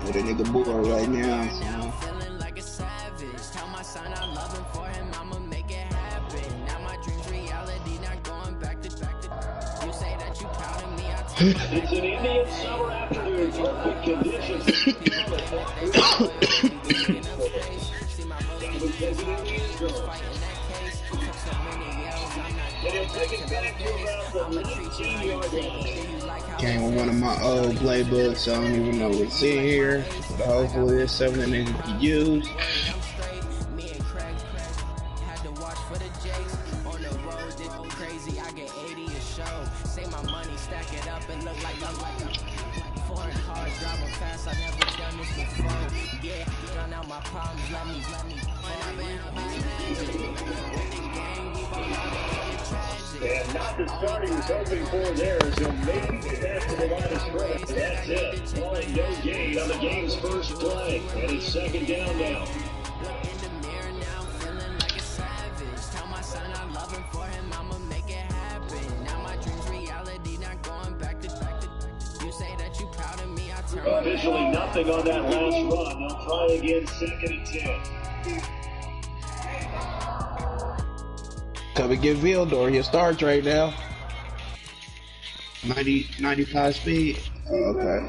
with a nigga bored right now. So. It's an Indian summer afternoon, perfect conditions. Came with one of my old playbooks. I don't even know what's in here, but hopefully it's something that niggas can use. And not the start he was hoping for there, so maybe the best of the line of scrimmage. That's it. Calling no gain on the game's first play. And it's second down now. Officially nothing on that last run. They'll try again, second and 10. Come and get Vildor. He starts right now. 95 speed. Oh, okay.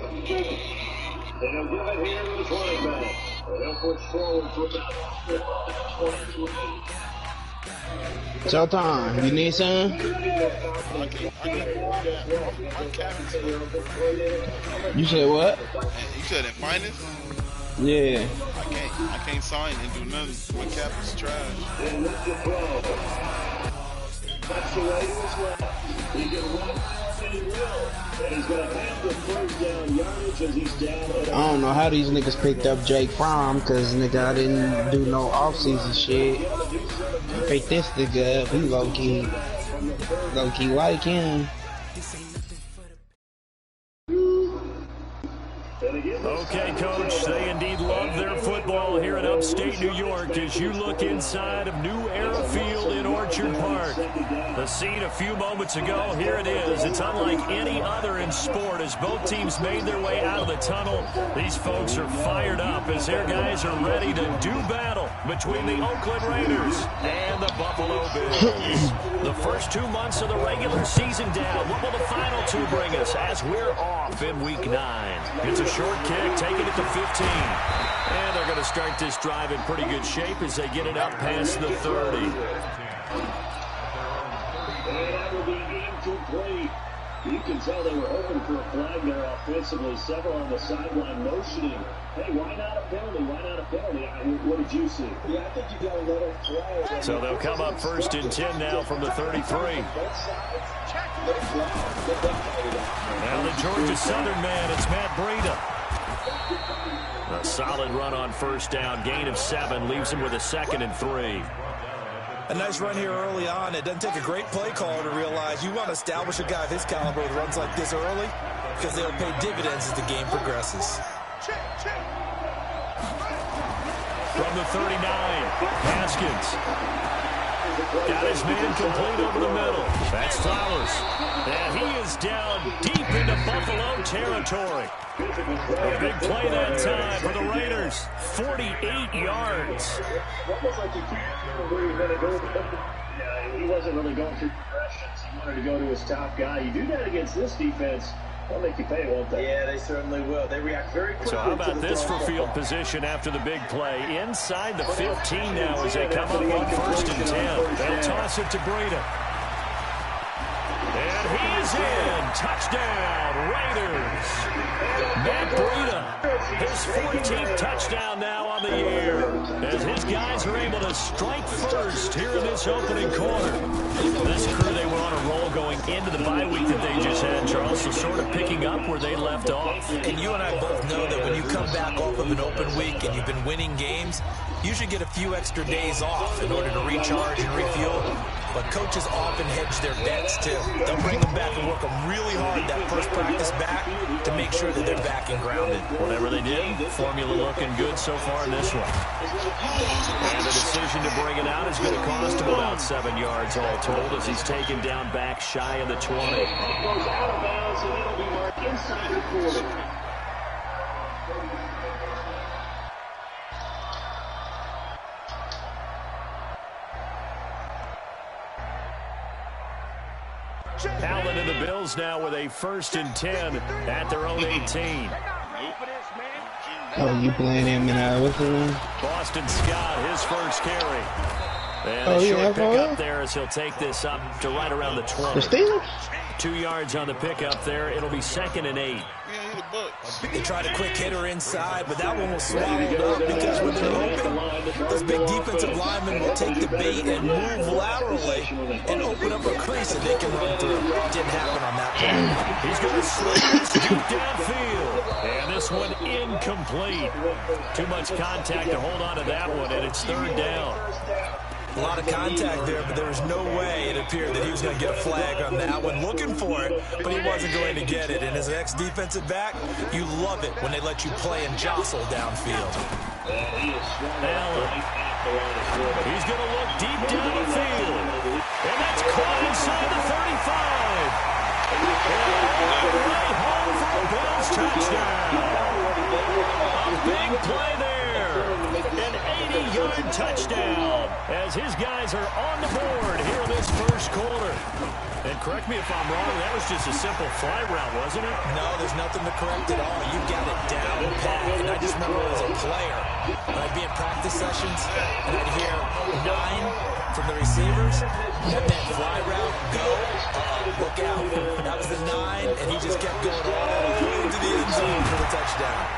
They'll give it here to the quarterback. They'll push forward for about 23. Showtime, you need some? You said what? You said in finance? Yeah. I can't sign and do nothing. My cap is trash. That's the way to his left. He can run and he will. And he's going to have the first down yardage as he's down. I don't know how these niggas picked up Jake Fromm, cause nigga I didn't do no offseason shit. Pick this nigga up, he low key like him. Okay, Coach, they indeed love their football here in upstate New York as you look inside of New Era Field in Orchard Park. The scene a few moments ago, here it is. It's unlike any other in sport as both teams made their way out of the tunnel. These folks are fired up as their guys are ready to do battle between the Oakland Raiders and the Buffalo Bills. The first 2 months of the regular season down. What will the final two bring us as we're off in Week 9? It's a short kick, taking it to 15. And they're going to start this drive in pretty good shape as they get it up past the 30. And that will be incomplete. You can tell they were hoping for a flag there offensively. Several on the sideline motioning. Hey, why not a penalty? Why not a penalty? What did you see? Yeah, I think you got a little flag. So they'll come up first and 10 now from the 33. Now the Georgia Southern man, it's Matt Breida. A solid run on first down, gain of 7, leaves him with a 2nd and 3. A nice run here early on. It doesn't take a great play caller to realize you want to establish a guy of his caliber with runs like this early because they'll pay dividends as the game progresses. From the 39, Haskins. Got his man complete over the middle. That's Flowers. And he is down deep into Buffalo territory. A big play that time for the Raiders. 48 yards. Almost like you can't remember where you're going to go. Yeah, he wasn't really going through progressions. He wanted to go to his top guy. You do that against this defense, they'll make you pay, won't they? Yeah, they certainly will. They react very quickly. So how about this for field position after the big play? Inside the 15 now as they come up on first and 10. They'll toss it to Breida. And he's in. Touchdown, Raiders. Matt Breida, his 14th touchdown now on the year, as his guys are able to strike first here in this opening quarter. This crew, they were on a roll going into the bye week that they just had, Charles, so sort of picking up where they left off. And you and I both know that when you come back off of an open week and you've been winning games, you should get a few extra days off in order to recharge and refuel. But coaches often hedge their bets, too. They'll bring them back and work them really hard that first practice back to make sure that they're back and grounded. Whatever they did, formula looking good so far in this one. And the decision to bring it out is going to cost him about 7 yards all told as he's taken down back shy of the 20. It goes out of bounds, and it'll be marked inside the 40. Allen and the Bills now with a 1st and 10 at their own 18. Oh, you playing him in what's the name? Boston Scott, his first carry. And a short pickup there as he'll take this up to right around the 20. The Steelers? 2 yards on the pickup there. It'll be 2nd and 8. They tried a quick hitter inside, but that one was swallowed up because when they're open, those big defensive linemen will take the bait and move laterally and open up a crease that they can run through. Didn't happen on that play. He's going to slip this deep downfield. And this one incomplete. Too much contact to hold on to that one, and it's 3rd down. A lot of contact there, but there was no way it appeared that he was going to get a flag on that one. Looking for it, but he wasn't going to get it. And as an ex-defensive back, you love it when they let you play and jostle downfield. Allen. He's going to look deep down the field. And that's caught inside the 35. And all the way home for a Bills touchdown. A big play there. An 80-yard touchdown as his guys are on the board here in this first quarter. And correct me if I'm wrong, that was just a simple fly route, wasn't it? No, there's nothing to correct at all. You got it down pat. And I just remember as a player, when I'd be in practice sessions and I'd hear 9 from the receivers, that meant fly route, go, look out. That was the 9, and he just kept going all the way into the end zone for the touchdown.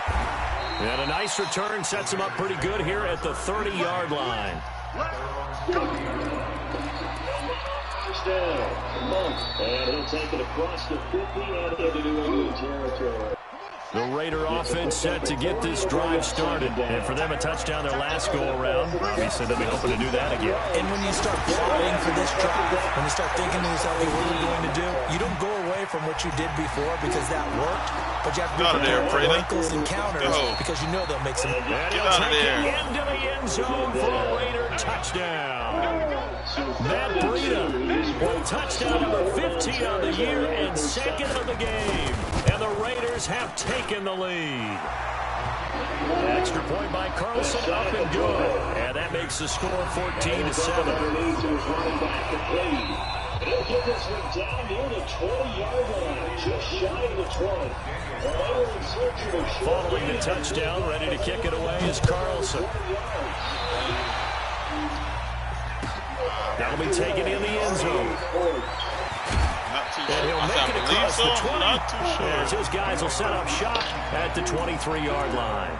And a nice return sets him up pretty good here at the 30-yard line. And he'll take it across the 50 and into New England territory. The Raider offense set to get this drive started. And for them, a touchdown their last go-around. Obviously, they'll be hoping to do that again. And when you start plotting for this drive, when you start thinking to yourself, hey, what are we going to do? You don't go away from what you did before because that worked. But you have to be prepared for wrinkles and counters because you know they'll make some. And he'll take it into the end zone for a Raider touchdown. Matt Breida with touchdown number 15 on the year and 2nd of the game. And the Raiders have taken the lead. Extra point by Carlson, up and good. And that makes the score 14-7. He'll get this one down near the 20-yard line, just shy of the 20. Following the touchdown, ready to kick it away is Carlson. That'll be taken in the end zone. And he'll make it across the 20. As his guys will set up shop at the 23-yard line.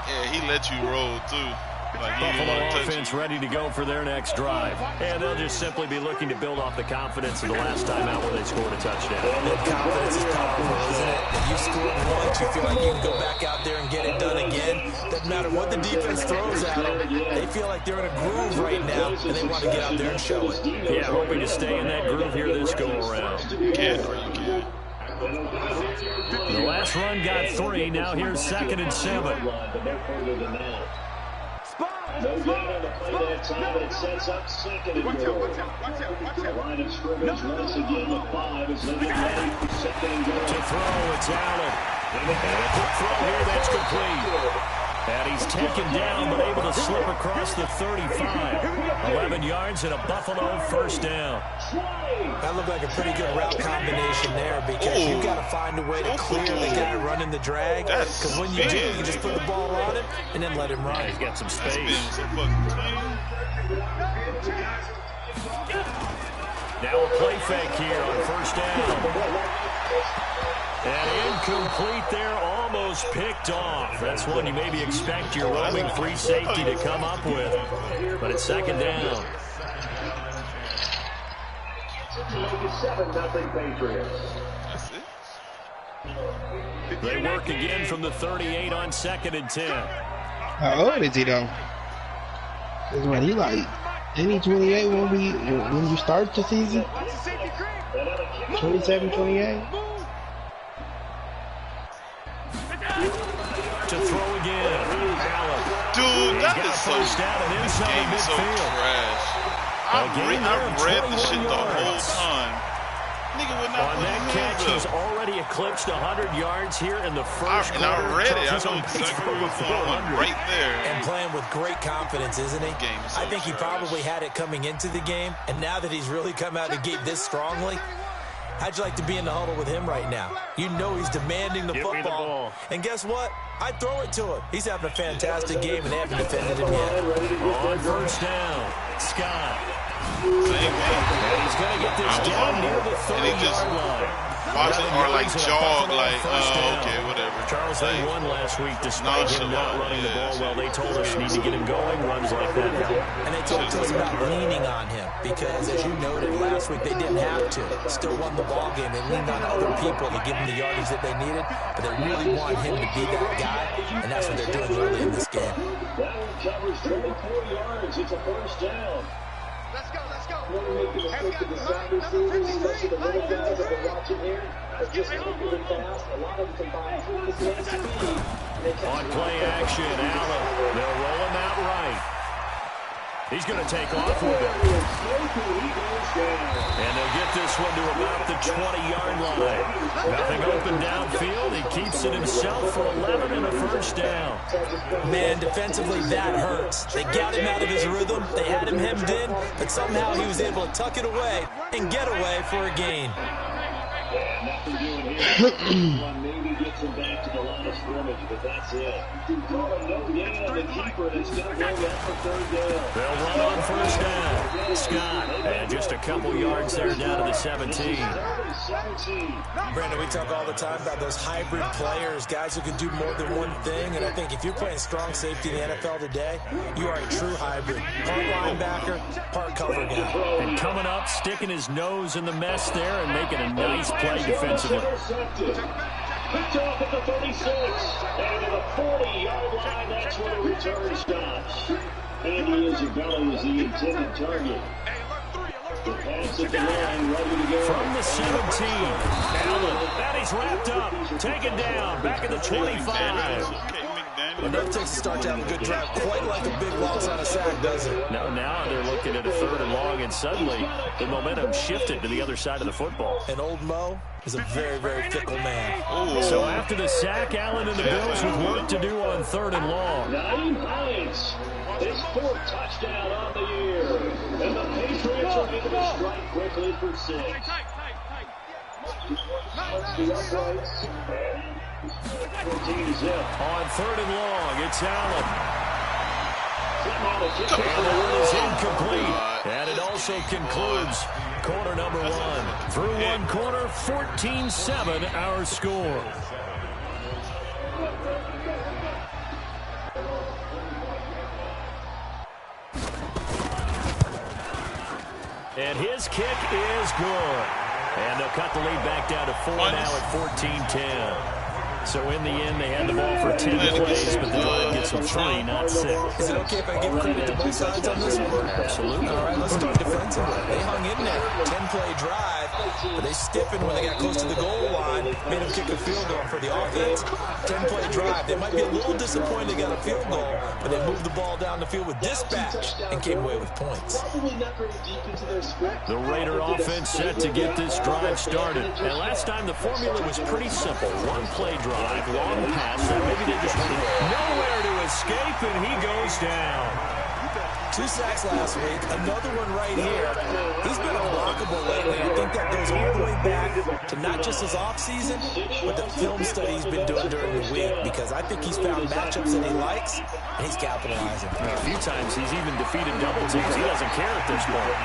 Yeah, he let you roll, too. Like Buffalo offense ready to go for their next drive. And they'll just simply be looking to build off the confidence of the last time out where they scored a touchdown. That confidence is powerful, isn't it? If you score once, you feel like you can go back out there and get it done again. Doesn't matter what the defense throws at them. They feel like they're in a groove right now, and they want to get out there and show it. Yeah, hoping to stay in that groove here this go-around. The last run got 3. Now here's 2nd and 7. No gain on the play that time, and it sets up 2nd and goal. Line of scrimmage once again with 5 as they get ready for 2nd and goal. To throw, it's Allen. And a quick throw here, that's complete. And he's taken down, but able to slip across the 35. 11 yards and a Buffalo first down. That looked like a pretty good route combination there because you've got to find a way to clear the guy running the drag. Because when you do, you just put the ball on him and then let him run. He's got some space. Now a play fake here on first down. And incomplete there, almost picked off. That's one you maybe expect your roaming free safety to come up with. But it's 2nd down. That's it. They work again from the 38 on 2nd and 10. How old is he, though? That's what he like. Any 28 when you start the season? 27, 28? To throw again. Allen. Dude, that is so trash. I've read the shit the whole time. Nigga would not On that catch, he's already eclipsed 100 yards here in the first quarter. And I read it. I He's know on pace exactly for what over was going on 400. right there. And playing with great confidence, isn't he? I think he probably had it coming into the game, and now that he's really come out of the gate this strongly, how'd you like to be in the huddle with him right now? You know he's demanding the football. And guess what? I'd throw it to him. He's having a fantastic game, and they haven't defended him yet. On first down, Scott. Same thing. And he's going to get this down near the 30-yard line. Watch it or like jog, like, okay, whatever. Charles, they won last week despite him not running the ball well. They told us need to get him going, runs like that help. And they talked to us about leaning on him because, as you noted, last week they didn't have to. Still won the ball game. They leaned on other people to give them the yardage that they needed, but they really want him to be that guy, and that's what they're doing early in this game. That one covers 24 yards. It's a first down. Let's go, let's go. When we make the mistake of the side receivers, especially the little guys that we're watching here, are just really fast. A lot of them combine quickness and speed. On play action, Allen. They'll roll him out right. He's going to take off with it. And they'll get this one to about the 20-yard line. Nothing open downfield. He keeps it himself for 11 and a first down. Man, defensively, that hurts. They got him out of his rhythm. They had him hemmed in, but somehow he was able to tuck it away and get away for a gain. Nothing doing here. Maybe gets him back to the line of scrimmage, but that's it. No gain on the keeper, and it's going to go out for third down. They'll run on first down. Scott, and just a couple yards there down to the 17. Brandon, we talk all the time about those hybrid players, guys who can do more than one thing, and I think if you're playing strong safety in the NFL today, you are a true hybrid. Part linebacker, part cover guy. And coming up, sticking his nose in the mess there and making a nice play defensively. Picked off at the 36, and to the 40-yard line, that's where the return stops. Andy Isabella was the intended target. The pass at the line, ready to go. From the 17, Allen, that he's wrapped up, taken down, back at the 25. It never takes a start to have a good drive, quite like a big loss on a sack, does it? No, now they're looking at a third and long, and suddenly the momentum shifted to the other side of the football. And old Mo is a very, very fickle man. So after the sack, Allen and the Bills with work to do on third and long. Naeem Hines, his fourth touchdown on the year. And the Patriots are able to strike quickly for 6. The uprights. 14 zip. On third and long, it's Allen. And that is incomplete. And it also concludes quarter number 1. Through one quarter, 14-7 our score. And his kick is good. And they'll cut the lead back down to 4 now at 14-10. So in the end, they had the ball for 10 plays, but the drive gets them 3, not 6. Is it okay if I give credit to both sides on this one? Absolutely. All right, let's start defensively. They hung in there. 10-play drive, but they stiffened when they got close to the goal line, made them kick a field goal for the offense. 10-play drive. They might be a little disappointed they got a field goal, but they moved the ball down the field with dispatch and came away with points. The Raider offense set to get this drive started. And last time, the formula was pretty simple. One play drive. Long pass, and maybe they just wanted nowhere to escape, and he goes down. 2 sacks last week, another one right here. He's been unblockable lately. I think that goes all the way back to not just his offseason, but the film study he's been doing during the week, because I think he's found matchups that he likes, and he's capitalizing. A few times he's even defeated double teams. He doesn't care at this point.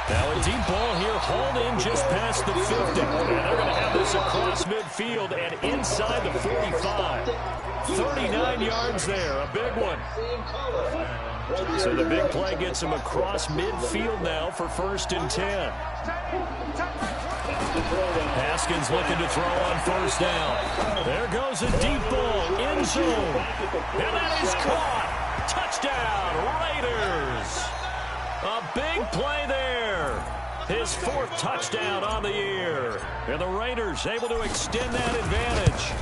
Now a deep ball here, hauled in just past the 50. And they're going to have this across midfield and inside the 45. 39 yards there, a big one. So the big play gets him across midfield now for 1st and 10. Haskins looking to throw on first down. There goes a deep ball, end zone. And that is caught. Touchdown, Raiders. A big play there. His 4th touchdown on the year. And the Raiders able to extend that advantage.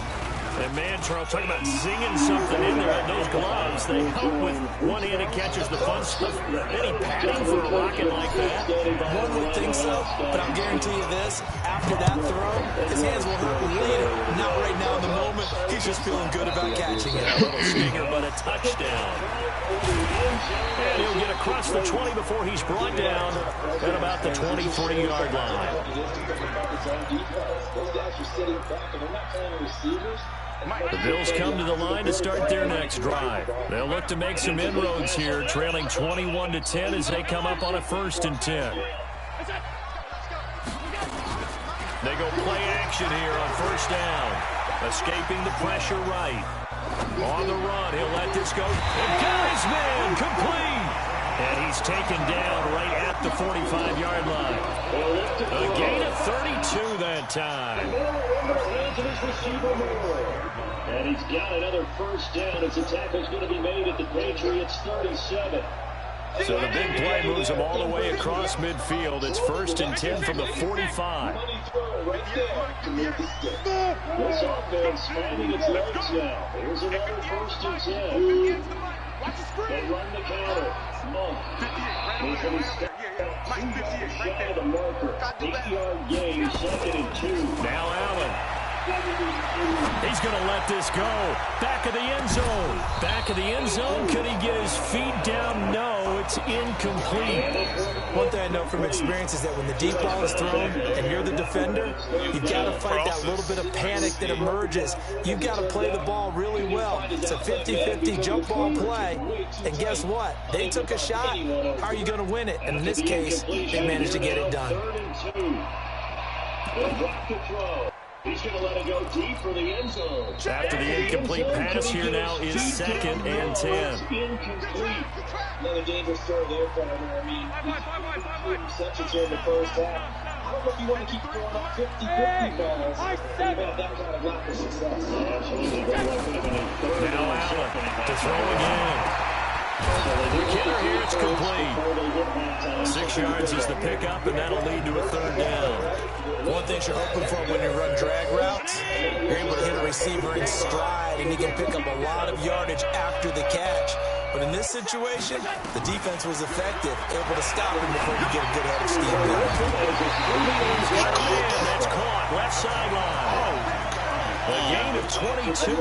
And Mantrell talking about zinging something in there. Those gloves, they help with one-handed catches, the fun stuff. Any padding for a rocket like that? One would think so, but I'll guarantee you this. After that throw, his hands will hurt later. Not right now in the moment. He's just feeling good about catching it. A little stinger, but a touchdown. And he'll get across the 20 before he's brought down at about the 23-yard line. The Bills come to the line to start their next drive. They'll look to make some inroads here, trailing 21-10 as they come up on a 1st and 10. They go play action here on 1st down. Escaping the pressure right. On the run, he'll let this go. And got his man complete. And he's taken down right at the 45-yard line. A gain of 32 that time. And he's got another 1st down. As the tackle's going to be made at the Patriots 37. So the big play moves them all the way across midfield. It's 1st and 10 from the 45. This offense finding its legs now. Here's another 1st and 10. They run the counter. Monk. He's going to step out 2 yards shy of the marker. 8-yard gain, 2nd and 2. Now Allen. He's going to let this go. Back of the end zone. Back of the end zone. Could he get his feet down? No, it's incomplete. One thing I know from experience is that when the deep ball is thrown and you're the defender, you've got to fight that little bit of panic that emerges. You've got to play the ball really well. It's a 50-50 jump ball play. And guess what? They took a shot. How are you going to win it? And in this case, they managed to get it done. 3rd and 2. They'll drop the throw. He's going to let it go deep for the end zone. After the incomplete pass here now is 2nd and 10. Incomplete. Another dangerous throw there, Farmer. I mean, receptions here in the 1st half. I don't know if you want to keep throwing up 50-50 balls. That kind of lack of success. Now Allen to throw again. Kicker here, it's complete. 6 yards is the pickup, and that'll lead to a 3rd down. One thing you're hoping for when you run drag routes, you're able to hit a receiver in stride, and he can pick up a lot of yardage after the catch. But in this situation, the defense was effective, able to stop him before you get a good head of steam going. That's caught, left sideline. A gain of 22.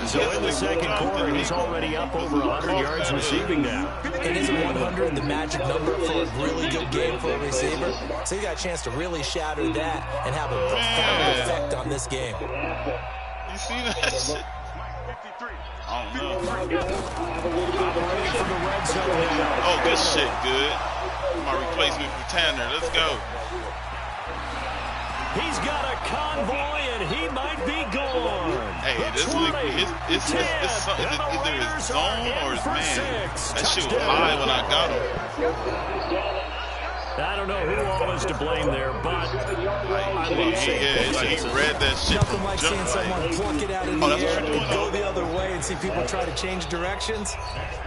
So in the 2nd quarter, he's already up over 100 yards receiving now. And isn't 100 the magic number for a really good game for a receiver? So you got a chance to really shatter that and have a profound effect on this game. You see that shit? I don't know. Oh, good shit, good. My replacement for Tanner. Let's go. He's got a convoy, and he might be gone. Hey, this week, it's either his zone or his man. That shit was high when I got him. I don't know who all is to blame there, but I love seeing he read that shit Nothing from like jump seeing someone right. pluck it out in the air and go the other way and see people try to change directions.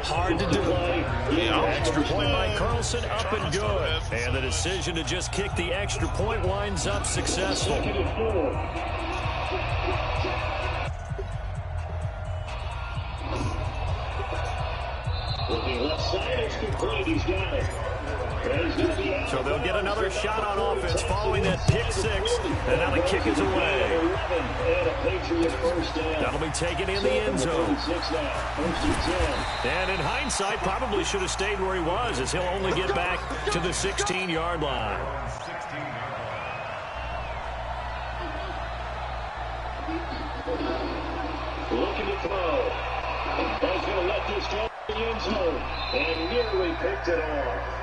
Hard to do. Extra point by Carlson, up and good. And the decision to just kick the extra point winds up successful. Looking left side, it's complete. He's got it. So they'll get another shot on offense following that pick 6, and now the kick is away. That'll be taken in the end zone. And in hindsight, probably should have stayed where he was, as he'll only get back to the 16-yard line. Looking to throw. He's going to let this go in the end zone, and nearly picked it off.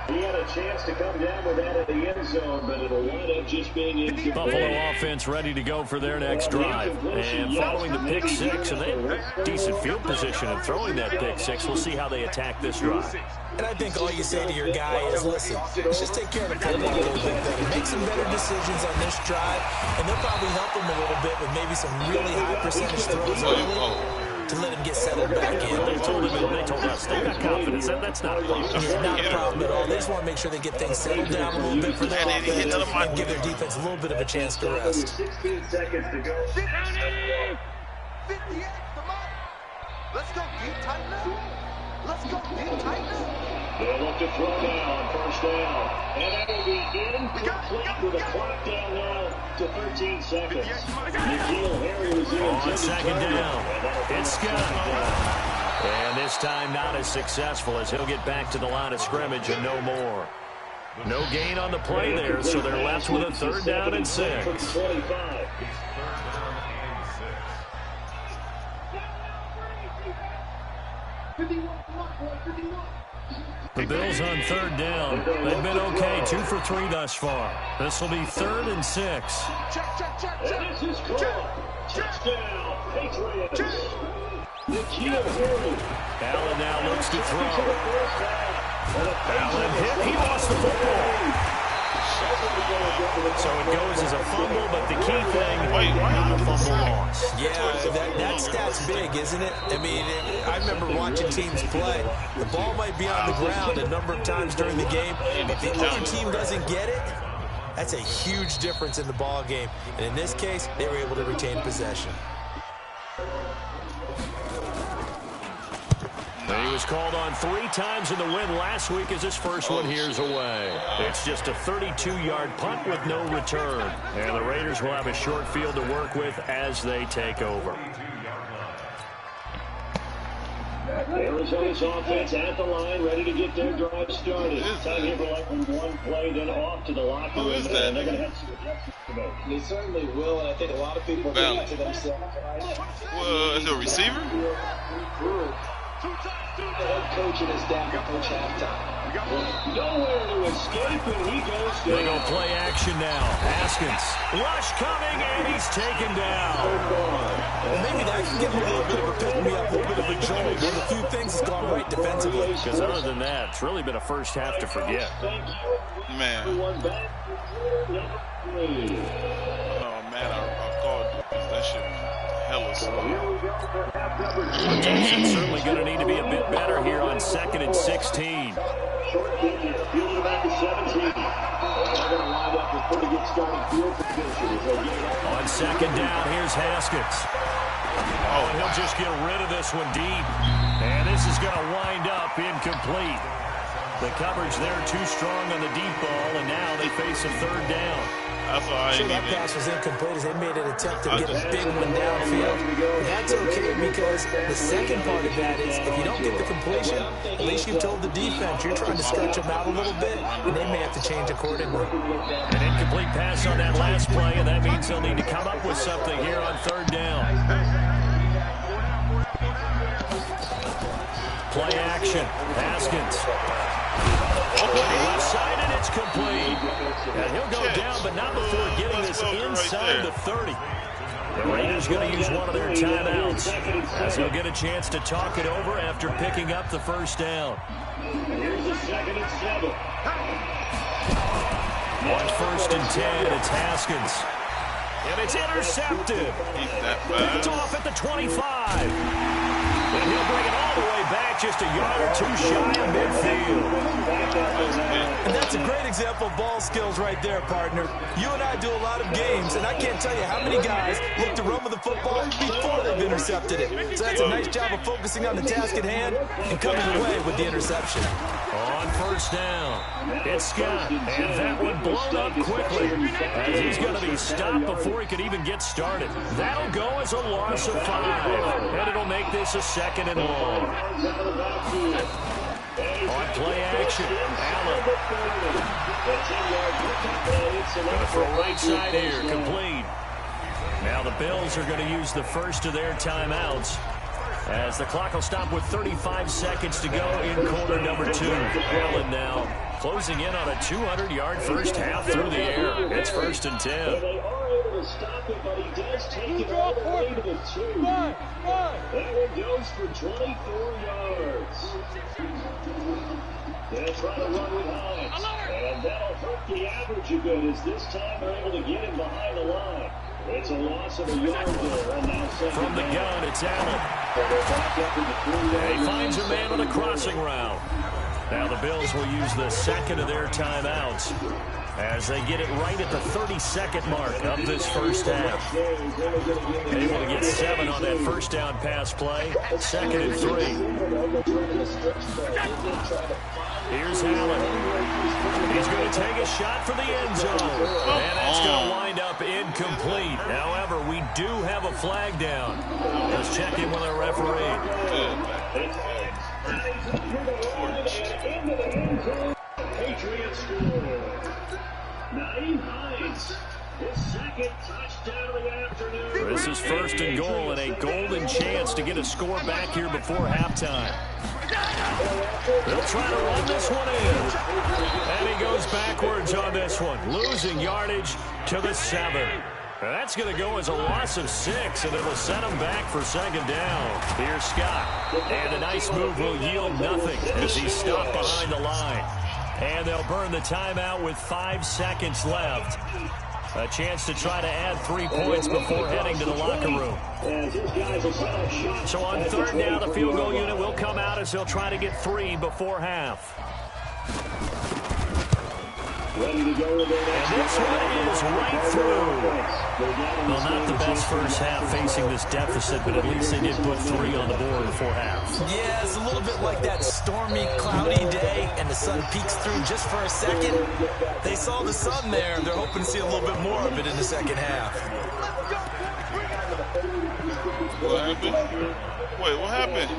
He had a chance to come down with that in the end zone, but it'll wind up just being incomplete. Buffalo offense ready to go for their next drive. And following the pick 6, and they have decent field position of throwing that pick 6. We'll see how they attack this drive. And I think all you say to your guy is, listen, let's just take care of the football a little bit better. Make some better decisions on this drive, and they'll probably help him a little bit with maybe some really high percentage throws early. to let him get settled back in. They told us they've got confidence. That's not a problem. Yeah, not a problem at all. They just want to make sure they get things settled down a little bit for their offense and give their defense a little bit of a chance to rest. 16 seconds to go. 58, come on. Let's go deep, tighten up. Let's go deep, tighten up. They'll look to throw now on first down. And that will be incomplete with a clock down now to 13 seconds. N'Keal Harry was in on second down. It's Scott. And this time not as successful as he'll get back to the line of scrimmage and no more. No gain on the play there, so they're left with a 3rd down and 6. The Bills on 3rd down. They've been okay, 2 for 3 thus far. This will be 3rd and 6. And this is called touchdown, Patriots. N'Keal Harry. Allen now looks to throw. Allen hit. He lost the football. So it goes as a fumble, but the key thing, not a fumble loss. Yeah, that stat's big, isn't it? I mean, I remember watching teams play. The ball might be on the ground a number of times during the game. If the other team doesn't get it, that's a huge difference in the ball game. And in this case, they were able to retain possession. He was called on 3 times in the win last week as his first one here's away. It's just a 32-yard punt with no return. And the Raiders will have a short field to work with as they take over. Arizona's offense at the line, ready to get their drive started. Time here for like one play, then off to the locker room. And they're going to have some adjustments to make. They certainly will, and I think a lot of people think to themselves. Well, is it a receiver? The head coach and his staff approach halftime. Nowhere to escape, and he goes down. They go play action now. Haskins. Rush coming, and he's taken down. Well, maybe that can give him a little bit of a pick-me-up, a little bit of a jolt. One of the few things that's gone right defensively. Because other than that, it's really been a first half to forget. Man. Oh, man, I called that shit hella slow. Protection's certainly going to need to be a bit better here on 2nd and 16. On 2nd down, here's Haskins. Oh, and he'll just get rid of this one deep. And this is going to wind up incomplete. The coverage there too strong on the deep ball, and now they face a 3rd down. That's why Sure, that pass was incomplete as they made an attempt to get a big one downfield. But that's okay because the second part of that is if you don't get the completion, at least you've told the defense you're trying to stretch them out a little bit, and they may have to change accordingly. An incomplete pass on that last play, and that means they'll need to come up with something here on 3rd down. Play action. Haskins. Left side, and it's complete. And he'll go down, but not before getting this inside the 30. The Raiders going to use one of their timeouts as he'll get a chance to talk it over after picking up the first down. Here's a 2nd and 7. On 1st and 10, it's Haskins. And it's intercepted. It's off at the 25. And he'll bring it all the way back just a yard or 2 shy of midfield. And that's a great example of ball skills right there, partner. You and I do a lot of games, and I can't tell you how many guys look to run with the football before they've intercepted it. So that's a nice job of focusing on the task at hand and coming away with the interception. On 1st down, it's Scott, and that one blown up quickly as he's going to be stopped before he could even get started. That'll go as a loss of 5, and it'll make this a 2nd and long. On play action, Allen. Going to throw right side here, complete. Now the Bills are going to use the first of their timeouts as the clock will stop with 35 seconds to go in quarter number 2. Allen now closing in on a 200-yard first half through the air. It's 1st and 10. They are able to stop it, but he does take it all the way to the 2. That one goes for 24 yards. They'll try to run with Hines, and that'll hurt the average a bit as this time they're able to get him behind the line. It's a loss of a yard there, and now from the gun, it's Allen. And he finds a man on a crossing route. Now the Bills will use the second of their timeouts as they get it right at the 32nd mark of this first half. Able to get 7 on that first down pass play. 2nd and 3. Here's Allen. He's going to take a shot for the end zone. And that's going to wind up incomplete. However, we do have a flag down. Let's check in with our referee. Patriots score. Naeem Hines, his second touchdown of the afternoon. This is 1st and goal and a golden chance to get a score back here before halftime. They'll try to run this one in. And he goes backwards on this one, losing yardage to the 7. That's going to go as a loss of 6, and it'll set him back for 2nd down. Here's Scott. And a nice move will yield nothing as he's stopped behind the line. And they'll burn the timeout with 5 seconds left. A chance to try to add 3 points before heading to the locker room. So on 3rd down, the field goal unit will come out as he'll try to get 3 before half. Ready to go with it. And this one is right through. Well, not the best first half facing this deficit, but at least they did put 3 on the board before half. Yeah, it's a little bit like that stormy, cloudy day, and the sun peeks through just for a second. They saw the sun there. They're hoping to see a little bit more of it in the second half. What happened? Wait, what happened?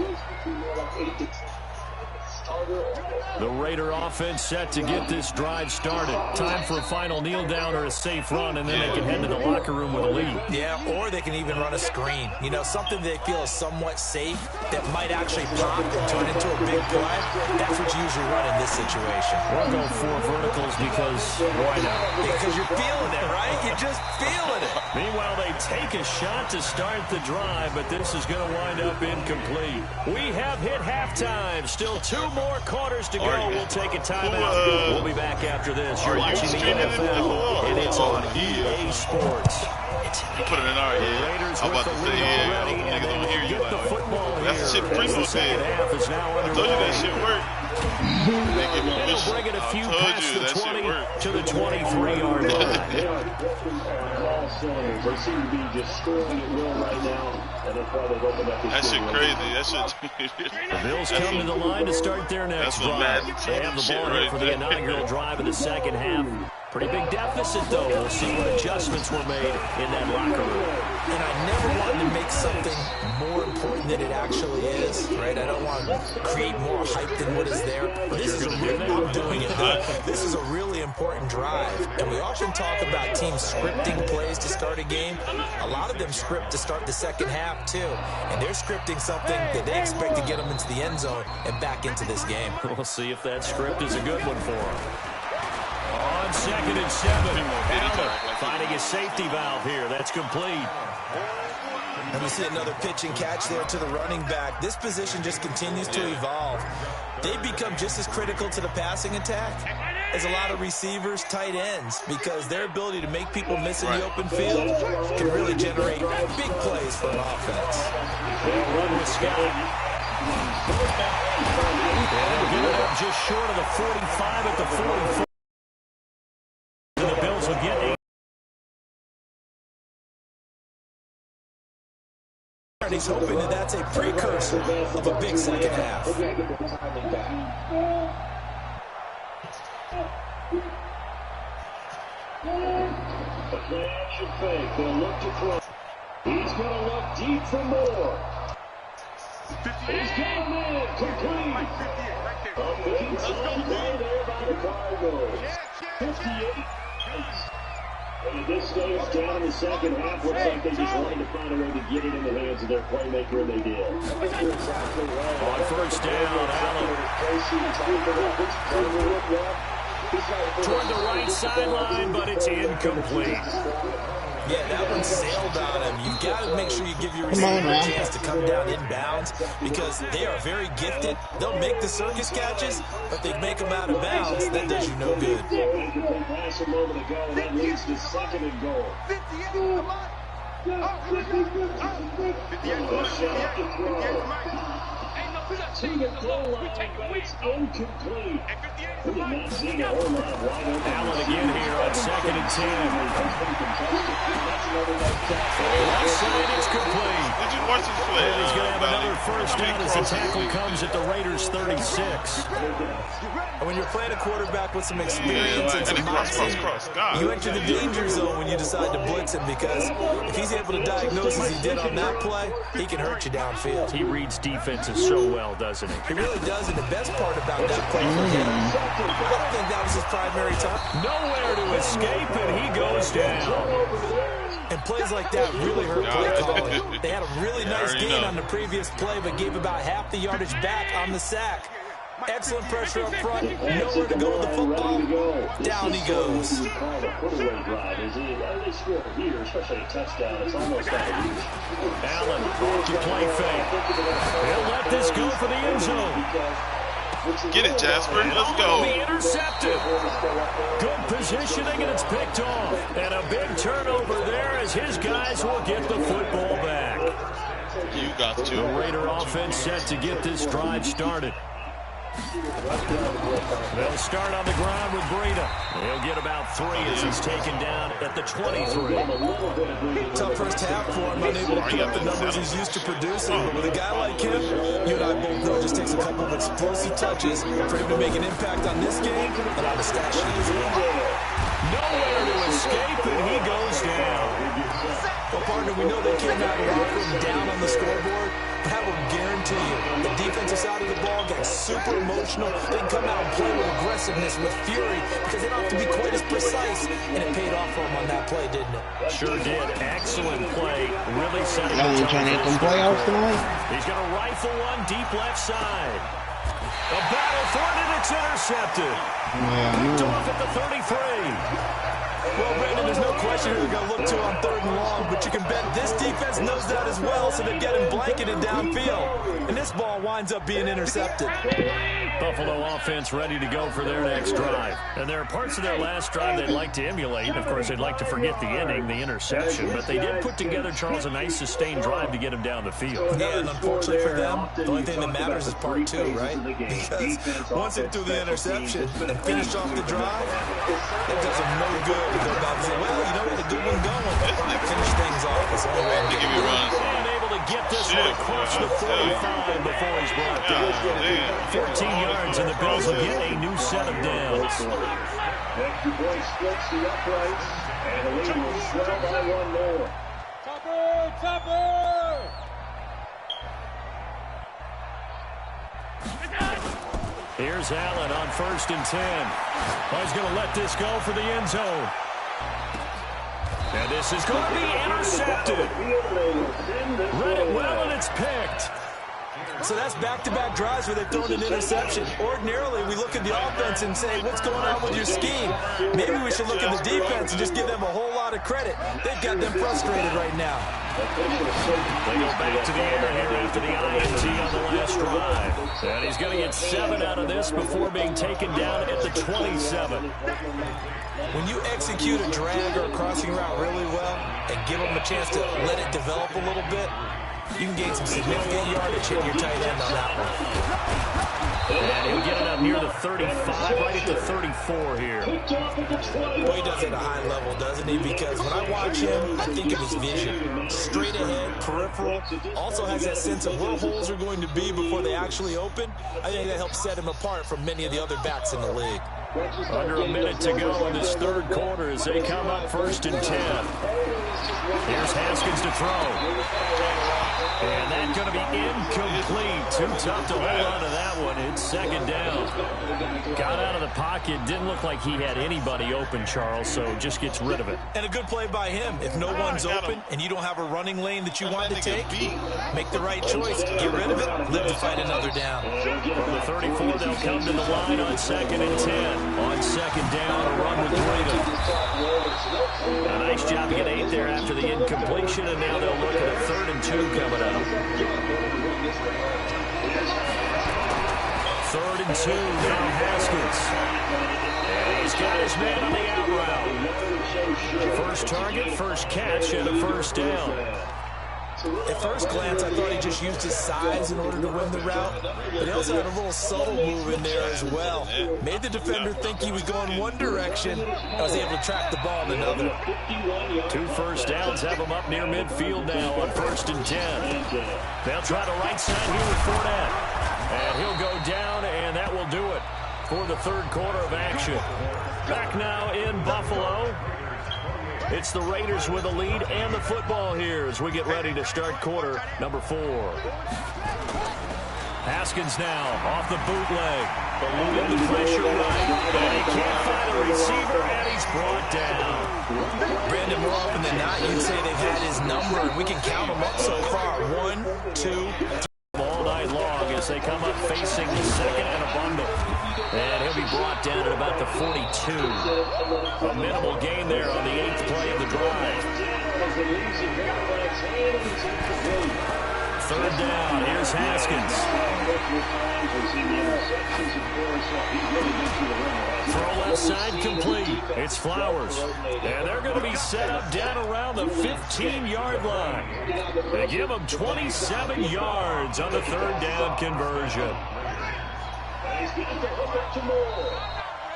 The Raider offense set to get this drive started. Time for a final kneel down or a safe run, and then they can head to the locker room with a lead. Yeah, or they can even run a screen. You know, something they feel is somewhat safe that might actually pop and turn into a big play. That's what you usually run in this situation. We're going 4 verticals because why not? Because you're feeling it, right? You're just feeling it. Meanwhile, they take a shot to start the drive, but this is going to wind up incomplete. We have hit halftime. Still 2 more quarters to go. We'll take a timeout. We'll be back after this. You're watching the NFL, and it's on EA Sports. You put it in our head. I'm about to say, yeah, niggas don't hear you. That's the shit Pringle did. I told you that shit worked. They'll bring it a few past the 20 to the 23-yard line. They seem to be just scoring at will right now. That shit crazy. That shit. The Bills come to the line to start their next drive. They have the ball here for the inaugural drive of the second half. Pretty big deficit, though. We'll see what adjustments were made in that locker room. And I never wanted to make something more important than it actually is, right? I don't want to create more hype than what is there. But this is a really, I'm doing it. This is a really important drive. And we often talk about teams scripting plays to start a game. A lot of them script to start the second half, too. And they're scripting something that they expect to get them into the end zone and back into this game. We'll see if that script is a good one for them. On 2nd and 7, Allen finding a safety valve here. That's complete. And we see another pitch and catch there to the running back. This position just continues to evolve. They become just as critical to the passing attack as a lot of receivers, tight ends, because their ability to make people miss in the open field can really generate big plays for an offense. They'll run with Scott. They'll get it up just short of the 45 at the 44. The Bills will get 8. And he's hoping that that's a precursor of a big second half. The play action fake. They'll look to throw. He's going to look deep for more. He's got him in. Complete. A big time play there by the Cardinals. 58. And at this stage, down in the second half, looks like they just wanted to find a way to get it in the hands of their playmaker, and they did. On 1st down, Allen toward the right sideline, but it's incomplete. Yeah, that one sailed on him. You've got to make sure you give your receiver a chance to come down inbounds because they are very gifted. They'll make the circus catches, but they make them out of bounds. That does you no good. Pass a moment ago, that leads to 2nd and goal. To the goal line, but it's incomplete. We did not see a whole lot of wide open. Allen again here on 2nd and 10. Left side is complete. Did you watch this play? And he's going to have another first down as the tackle comes at the Raiders' 36. And when you're playing a quarterback with some experience and some moxie, you enter the danger zone when you decide to blitz him, because if he's able to diagnose as he did on that play, he can hurt you downfield. He reads defenses so well, doesn't he? He really does, and the best part about that play for him, I don't think that was his primary time. Nowhere to escape, and he goes down. And plays like that really hurt play calling. They had a really nice gain on the previous play, but gave about half the yardage back on the sack. Excellent pressure up front, nowhere to go with the football. Down he goes. Allen, off the play fake. He'll let this go for the end zone. Get it, Jasper. Let's go. Be intercepted. Good positioning, and it's picked off. And a big turnover there as his guys will get the football back. You got to. The Raider offense set to get this drive started. They'll start on the ground with Breida. He'll get about 3 as he's taken down at the 23. Tough first half for him, unable to put up the numbers he's used to producing. But with a guy like him, you and I both know it just takes a couple of explosive touches for him to make an impact on this game and on the stat sheet as well. Nowhere to escape, and he goes down. Well, partner, we know they came out of the locker room down on the scoreboard, but I will guarantee you, the defensive side of the ball got super emotional. They can come out and play with aggressiveness, with fury, because they don't have to be quite as precise, and it paid off for them on that play, didn't it? Sure did. Excellent play. Really setting Y'all ain't trying to hit them playoffs tonight? He's going to rifle one deep left side. A battle for it, and it's intercepted. Picked off at the 33. Well, Brandon, there's no question who they're going to look to on 3rd and long, but you can bet this defense knows that as well, so they're getting blanketed downfield. And this ball winds up being intercepted. Buffalo offense ready to go for their next drive. And there are parts of their last drive they'd like to emulate. Of course, they'd like to forget the ending, the interception. But they did put together, Charles, a nice sustained drive to get him down the field. Yeah, and unfortunately for them, the only thing that matters is part 2, right? Because once they threw the interception and finished off the drive, it does them no good to go back and say, well, you know what, a good one going. Finish things off. It's the only way to get it done. Unable to get this one across the 45 before he's brought down. 14 yards, and the Bills will get a new set of downs. Next play splits the uprights, and the lead will swell by 1 more. Here's Allen on 1st and 10. Oh, he's going to let this go for the end zone. And this is going to be intercepted. Read it well, and it's picked. So that's back-to-back drives where they've thrown an interception. Ordinarily, we look at the offense and say, what's going on with your scheme? Maybe we should look at the defense and just give them a whole lot of credit. They've got them frustrated right now. They go back to the air here after the INT on the last drive. And he's going to get 7 out of this before being taken down at the 27. When you execute a drag or a crossing route really well and give them a chance to let it develop a little bit, you can gain some significant yardage hitting your tight end on that one. And he'll get it up near the 35, right at the 34 here. Boy, he does it at a high level, doesn't he? Because when I watch him, I think of his vision. Straight ahead, peripheral. Also has that sense of where holes are going to be before they actually open. I think that helps set him apart from many of the other backs in the league. Under a minute to go in this 3rd quarter as they come up 1st and 10. Here's Haskins to throw. And that's going to be incomplete. Too tough to hold on to that one. It's 2nd down. Got out of the pocket. Didn't look like he had anybody open, Charles, so just gets rid of it. And a good play by him. If no one's open and you don't have a running lane that you want to take, make the right choice. Get rid of it. Live to fight another down. From the 34, they'll come to the line on 2nd and 10. On 2nd down, a run with Breida. A nice job to get 8 there after the incompletion, and now they'll look at a 3rd and 2 coming up. 3rd and 2. Now Haskins. And he's got his man on the out route. First target, first catch, and a first down. At first glance, I thought he just used his size in order to win the route, but he also had a little subtle move in there as well. Made the defender think he was going one direction, and was able to track the ball in another. 2 first downs have him up near midfield now on 1st and 10. They'll try the right side here with Fournette. And he'll go down, and that will do it for the 3rd quarter of action. Back now in Buffalo. It's the Raiders with a lead and the football here as we get ready to start quarter number 4. Haskins now off the bootleg. Eluding the pressure right. And he can't find a receiver, and he's brought down. Brandon, more often than not, you'd say they've had his number, and we can count them up so far. 1, 2, 3. All night long as they come up facing the second and a bundle. And he'll be brought down at about the 42. A minimal gain there on the 8th play of the drive. 3rd down. Here's Haskins. Throw left side complete. It's Flowers. And they're going to be set up down around the 15-yard line. They give them 27 yards on the 3rd down conversion. He's going to hook up to Moore.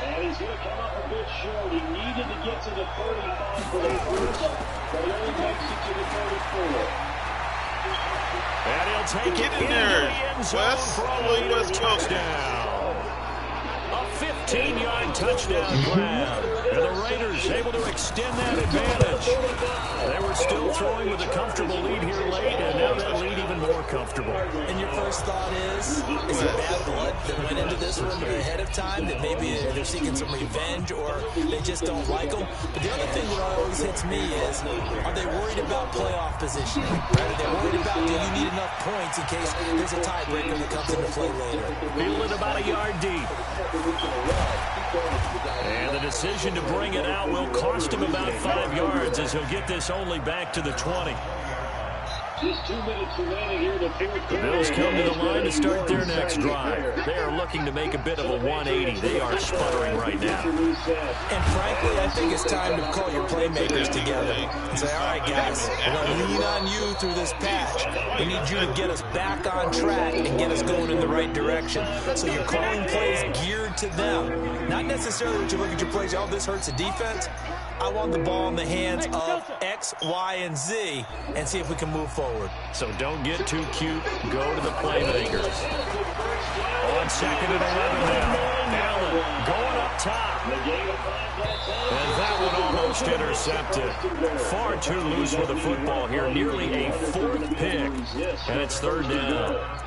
And he's going to come up a bit short. He needed to get to the 35 for the first, but he only makes it to the 34. And he'll take it in the end zone for a lead touchdown. A 15-yard touchdown grab. And the Raiders able to extend that advantage. They were still throwing with a comfortable lead here late, and now that lead even more comfortable. And your first thought is it bad blood that went into this one ahead of time, that maybe they're seeking some revenge or they just don't like them? But the other thing that always hits me is, are they worried about playoff position? Right? Are they worried about, do you need enough points in case there's a tiebreaker that comes into play later? Fielded about a yard deep. And the decision to bring it out will cost him about 5 yards as he'll get this only back to the 20. Just 2 minutes remaining here in the 4th quarter. The Bills come to the line to start their next drive. They are looking to make a bit of a 180. They are sputtering right now. And frankly, I think it's time to call your playmakers together and say, all right, guys, we're going to lean on you through this patch. We need you to get us back on track and get us going in the right direction. So you're calling plays geared to them. Not necessarily that you look at your plays, oh, this hurts the defense. I want the ball in the hands of X, Y, and Z and see if we can move forward. So don't get too cute. Go to the playmakers. On 2nd and 11 now. Allen going up top. And that one almost intercepted. Far too loose with the football here. Nearly a 4th pick. And it's 3rd down.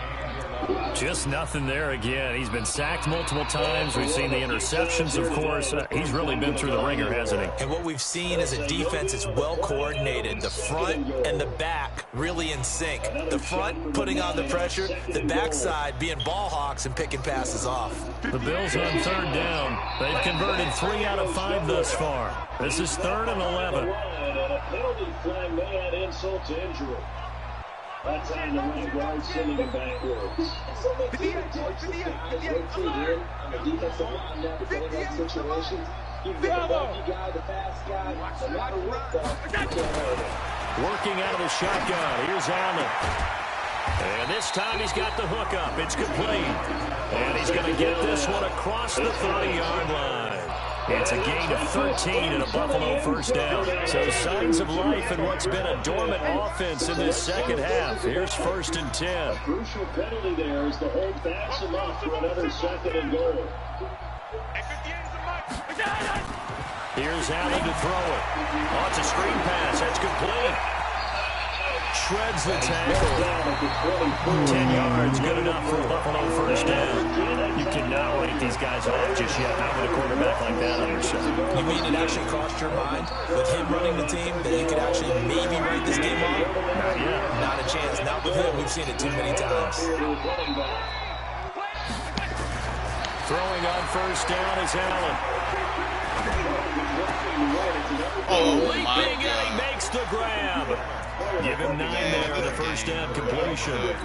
Just nothing there again. He's been sacked multiple times. We've seen the interceptions, of course. He's really been through the ringer, hasn't he? And what we've seen is a defense that's well coordinated. The front and the back really in sync. The front putting on the pressure. The backside being ball hawks and picking passes off. The Bills on 3rd down. They've converted 3 out of 5 thus far. This is 3rd and 11. And a penalty flag may add insult to injury. That time the right guard sending him backwards. So they keep it towards the guys rotate in on the defensive line now because in that situation, you get the bulky guy, the fast guy, no matter what, you can't hurt him. Working out of the shotgun. Here's Allen. And this time he's got the hook up. It's complete. And he's going to get this one across the 30-yard line. It's a gain of 13 and a Buffalo first down. So signs of life in what's been a dormant offense in this second half. Here's 1st and 10. Crucial penalty there is the hold fast enough for another 2nd and goal. Here's Allen to throw it. Oh, it's a screen pass. That's complete. Shreds the tackle. 10 yards, good enough for Buffalo first down. You cannot write these guys off just yet, not with a quarterback like that on your side. You mean it actually crossed your mind with him running the team that you could actually maybe write this game on? Not yet. Not a chance. Not with him. We've seen it too many times. Throwing on first down is Allen. Oh, my leaping, God. and he makes the grab. Give him 9 there on the first down completion.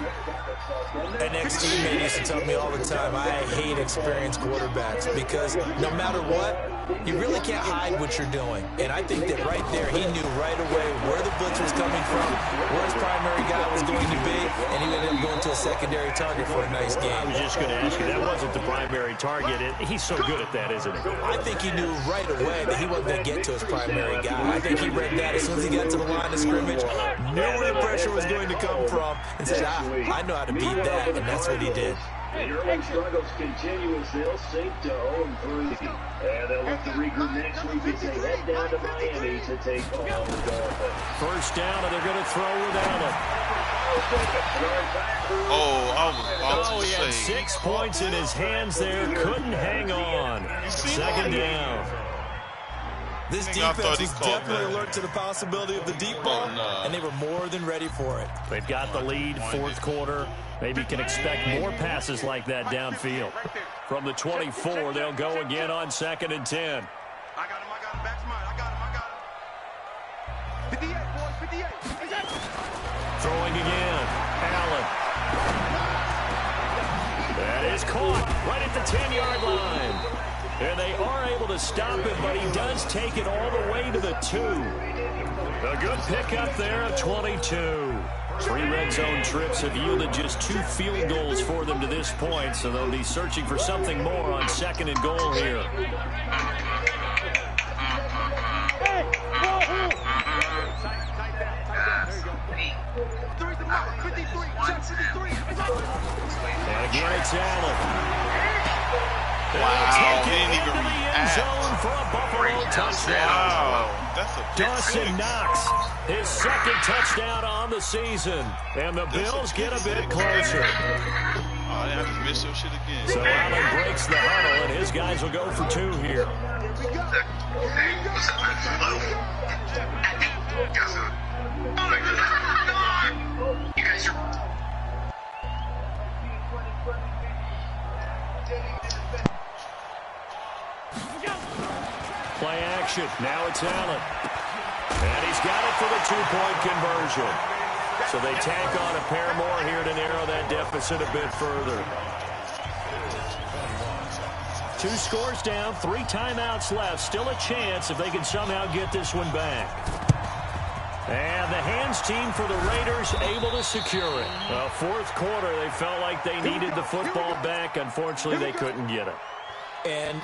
An ex-teammate used to tell me all the time, I hate experienced quarterbacks because no matter what, you really can't hide what you're doing. And I think that right there, he knew right away where the blitz was coming from, where his primary guy was going to be, and he ended up going to a secondary target for a nice game. I was just going to ask you, that wasn't the primary target. He's so good at that, isn't he? I think he knew right away that he wasn't going to get to his primary guy. I think he read that as soon as he got to the line of scrimmage, knew where the pressure was going to come from, and said, I know how to beat that, and that's what he did. The early struggles continue as they'll sink to 0-3. And they'll look to regroup next week as they head down to Miami to take on the Dolphins. First down, and they're going to throw without him. Oh, I was about to He had say. 6 points in his hands there. Couldn't hang on. Second down. This defense was definitely alert to the possibility of the deep ball, and they were more than ready for it. They've got the lead, fourth quarter. Maybe can expect more passes like that downfield. From the 24, they'll go again on 2nd and 10. I got him, back to mine. I got him. 58, boys, 58. Throwing again. Allen. That is caught right at the 10-yard line. And they are able to stop him, but he does take it all the way to the 2. A good pickup there of 22. 3 red zone trips have yielded just 2 field goals for them to this point, so they'll be searching for something more on 2nd and goal here. And again, it's Allen. Wow, he didn't even End zone for a Buffalo touchdown. Wow, that's a big Dawson Knox, his 2nd touchdown on the season. And the Bills get a bit closer. Oh, they have to miss your shit again. So Allen breaks the huddle, and his guys will go for 2 here. You guys are... Play action. Now it's Allen. And he's got it for the 2-point conversion. So they tack on a pair more here to narrow that deficit a bit further. 2 scores down, 3 timeouts left. Still a chance if they can somehow get this one back. And the hands team for the Raiders able to secure it. Fourth quarter, they felt like they needed the football back. Unfortunately, they couldn't get it. And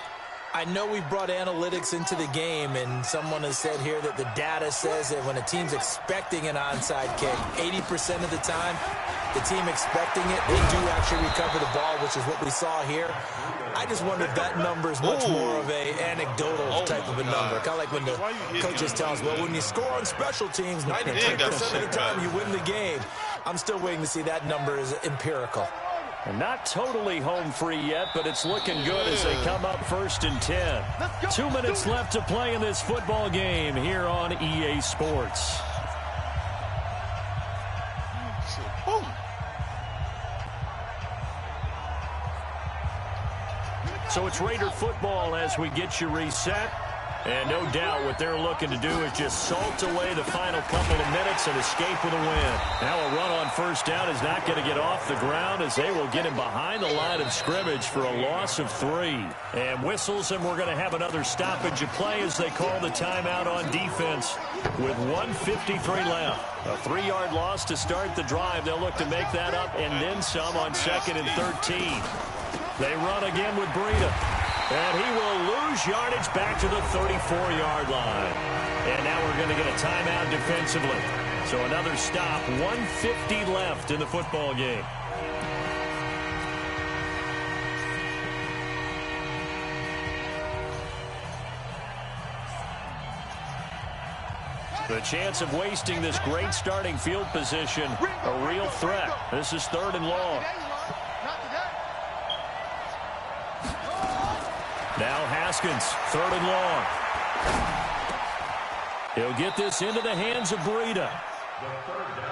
I know we brought analytics into the game, and someone has said here that the data says that when a team's expecting an onside kick, 80% of the time, the team expecting it, they do actually recover the ball, which is what we saw here. I just wonder if that number is much more of a anecdotal type of a number. Kind of like when the coaches tell us, well, when you score on special teams, 92% of the time you win the game. I'm still waiting to see that number is empirical. And not totally home free yet, but it's looking good as they come up 1st and 10. 2 minutes left to play in this football game here on EA Sports. So it's Raider football as we get you reset. And no doubt what they're looking to do is just salt away the final couple of minutes and escape with a win. Now a run on first down is not going to get off the ground as they will get him behind the line of scrimmage for a loss of 3. And whistles, and we're going to have another stoppage of play as they call the timeout on defense with 1:53 left. A 3-yard loss to start the drive. They'll look to make that up and then some on 2nd and 13. They run again with Breida. And he will lose yardage back to the 34-yard line. And now we're going to get a timeout defensively. So another stop, 1:50 left in the football game. The chance of wasting this great starting field position, a real threat. This is 3rd and long. Now Haskins, 3rd and long. He'll get this into the hands of Breida.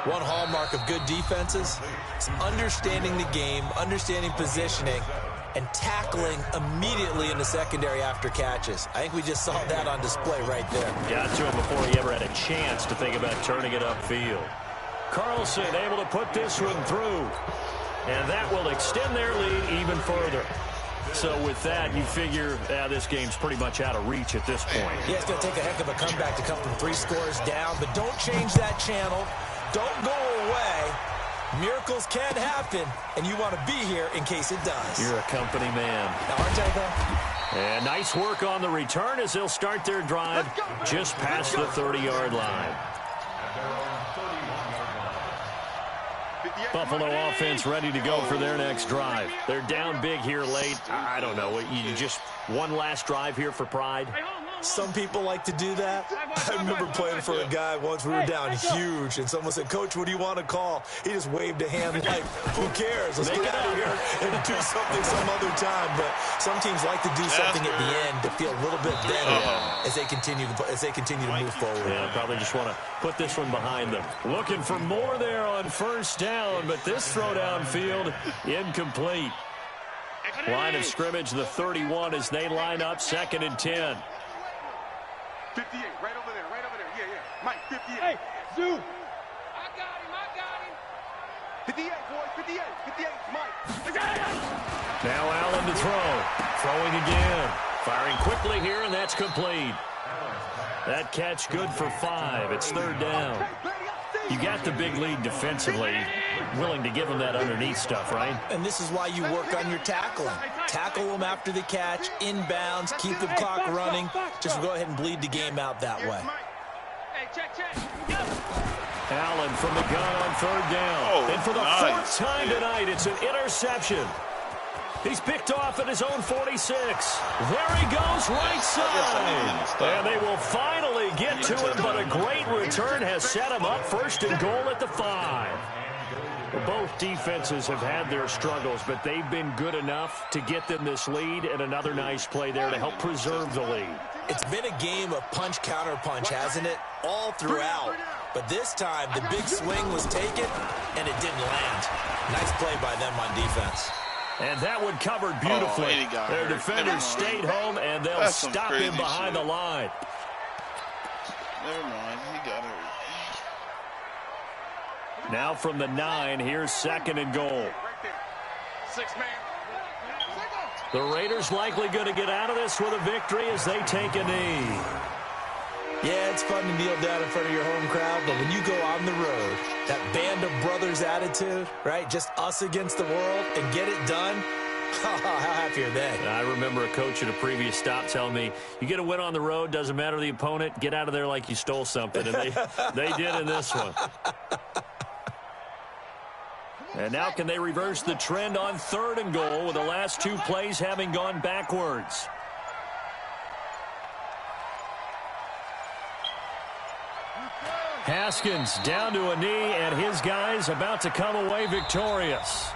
One hallmark of good defenses is understanding the game, understanding positioning, and tackling immediately in the secondary after catches. I think we just saw that on display right there. Got to him before he ever had a chance to think about turning it upfield. Carlson able to put this one through. And that will extend their lead even further. So with that, you figure this game's pretty much out of reach at this point. Yeah, it's going to take a heck of a comeback to come from 3 scores down, but don't change that channel. Don't go away. Miracles can happen, and you want to be here in case it does. You're a company man. Aren't I, though? And nice work on the return as they'll start their drive just past the 30-yard line. Buffalo offense ready to go for their next drive. They're down big here late. I don't know. You just one last drive here for pride? Some people like to do that. I remember playing for a guy once we were down huge, and someone said, "Coach, what do you want to call?" He just waved a hand like, who cares? Let's get out of here and do something some other time. But some teams like to do something at the end to feel a little bit better as they continue to move forward. Yeah, probably just want to put this one behind them. Looking for more there on first down, but this throw downfield incomplete. Line of scrimmage, the 31 as they line up 2nd and 10. 58, right over there. Yeah. Mike, 58. Hey, Zoo. I got him. 58, boys, 58, Mike. Now Allen to throw. Throwing again. Firing quickly here, and that's complete. That catch good for 5. It's 3rd down. You got the big lead defensively. Willing to give them that underneath stuff, right? And this is why you work on your tackling. Tackle them after the catch, inbounds, keep the clock running. Just go ahead and bleed the game out that way. Allen from the gun on 3rd down. And for the 4th time tonight, it's an interception. He's picked off at his own 46. There he goes, right side. And they will finally get to him, but a great return has set him up 1st and goal at the 5. Well, both defenses have had their struggles, but they've been good enough to get them this lead, and another nice play there to help preserve the lead. It's been a game of punch-counter-punch, hasn't it? All throughout. But this time, the big swing was taken, and it didn't land. Nice play by them on defense. And that one covered beautifully. Their defenders stayed home, and they'll stop him behind the line. Never mind, he got hurt. Now from the 9, here's 2nd and goal. 6 man. The Raiders likely going to get out of this with a victory as they take a knee. Yeah, it's fun to kneel down in front of your home crowd, but when you go on the road, that band of brothers attitude, right? Just us against the world and get it done. How happy are they? I remember a coach at a previous stop telling me, you get a win on the road, doesn't matter the opponent, get out of there like you stole something. And they did in this one. And now can they reverse the trend on 3rd and goal with the last 2 plays having gone backwards? Haskins down to a knee, and his guys about to come away victorious.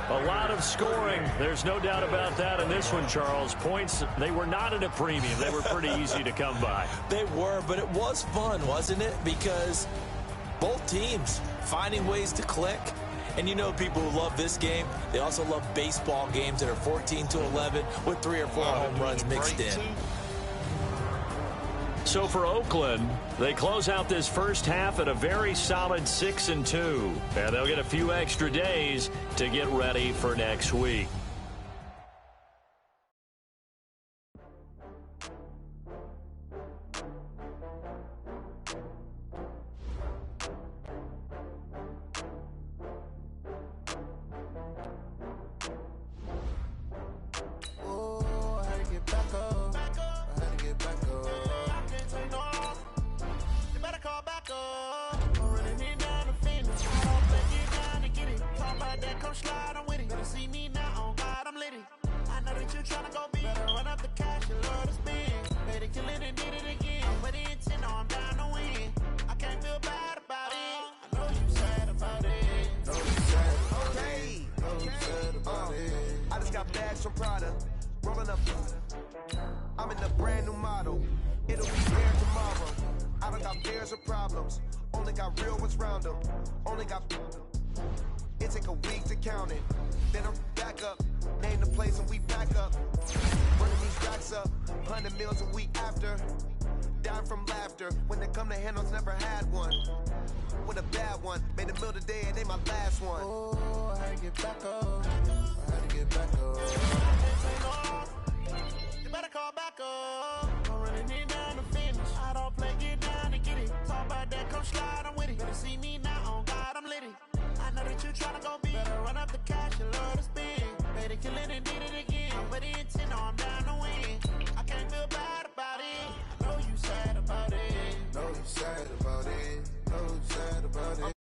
A lot of scoring. There's no doubt about that in this one, Charles. Points, they were not at a premium. They were pretty easy to come by. They were, but it was fun, wasn't it? Because both teams finding ways to click. And you know people who love this game, they also love baseball games that are 14-11 with 3 or 4 home runs mixed in. So for Oakland, they close out this first half at a very solid 6-2. And they'll get a few extra days to get ready for next week. I'm in a brand new model. It'll be rare tomorrow. I don't got fears or problems. Only got real ones round them. Only got. It take a week to count it. Then I'm back up, name the place and we back up. Running these racks up, 100 meals a week after. Down from laughter, when they come to handles, never had one. With a bad one, made a meal today and ain't my last one. Oh, I had to get back up, I had to get back up.